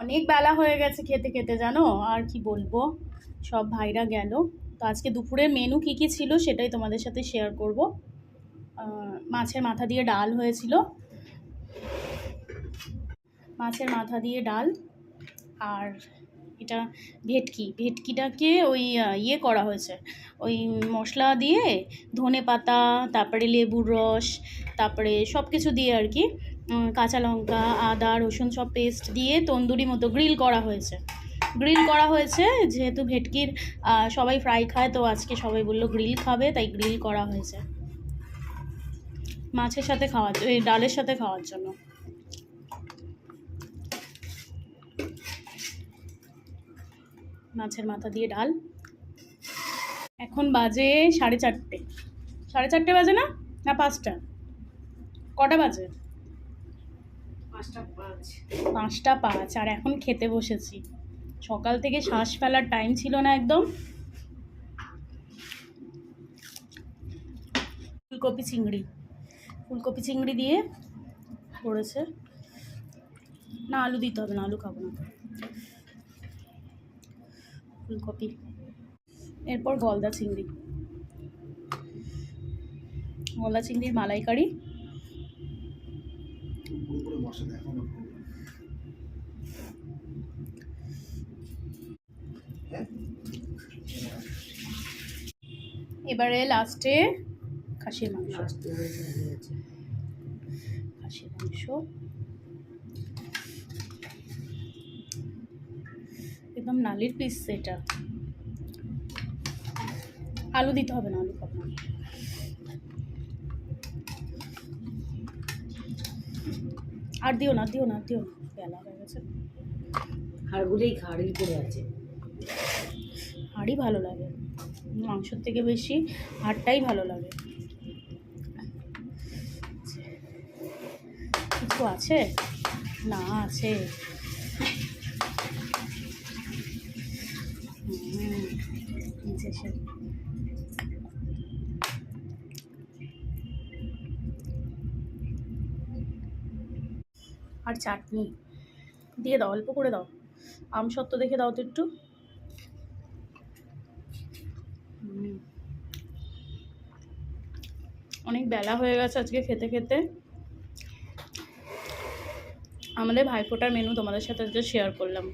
অনেক বেলা হয়ে গেছে খেতে খেতে, জানো আর কি বলবো। সব ভাইরা গেল। তো আজকে দুপুরের মেনু কী কী ছিল সেটাই তোমাদের সাথে শেয়ার করব। মাছের মাথা দিয়ে ডাল হয়েছিল, মাছের মাথা দিয়ে ডাল। আর এটা ভেটকিটাকে ওই ইয়ে করা হয়েছে, ওই মশলা দিয়ে ধনে পাতা, তারপরে লেবুর রস, তারপরে সব কিছু দিয়ে আর কি, কাঁচা লঙ্কা আদা রসুন সব পেস্ট দিয়ে তন্দুরি মতো গ্রিল করা হয়েছে। যেহেতু ভেটকির সবাই ফ্রাই খায়, তো আজকে সবাই বললো গ্রিল খাবে, তাই গ্রিল করা হয়েছে মাছের সাথে খাওয়ার, এই ডালের সাথে খাওয়ার জন্য। মাছের মাথা দিয়ে ডাল। এখন বাজে 4:30। 4:30 বাজে না? না 5টা? কটা বাজে? 5:05। আর এখন খেতে বসেছি। সকাল থেকে শ্বাস ফেলার টাইম ছিল না একদম। ফুলকপি চিংড়ি দিয়ে করেছে। না, আলু দিতে হবে না, আলু খাবো না। ফুলকপি, এরপর গলদা চিংড়ির মালাইকারি। এবারে লাস্টে খাসির মাংস। একদম নালির পিস এটা। আলু দিতে হবে না, আলু খাবো না। আর দিও না বেলা হয়ে গেছে। হাড়গুলোই হাড়ি পড়ে আছে। হাড়ই ভালো লাগে, মাংসের থেকে বেশি হাড়টাই ভালো লাগে। কিছু আছে না? আছে। আর চাটনি দিয়ে দাও, অল্প করে দাও। আমসত্ত্ব দেখে দাও তো একটু। অনেক বেলা হয়ে গেছে আজকে খেতে খেতে। আমাদের ভাইফোঁটার মেনু তোমাদের সাথে আজকে শেয়ার করলাম।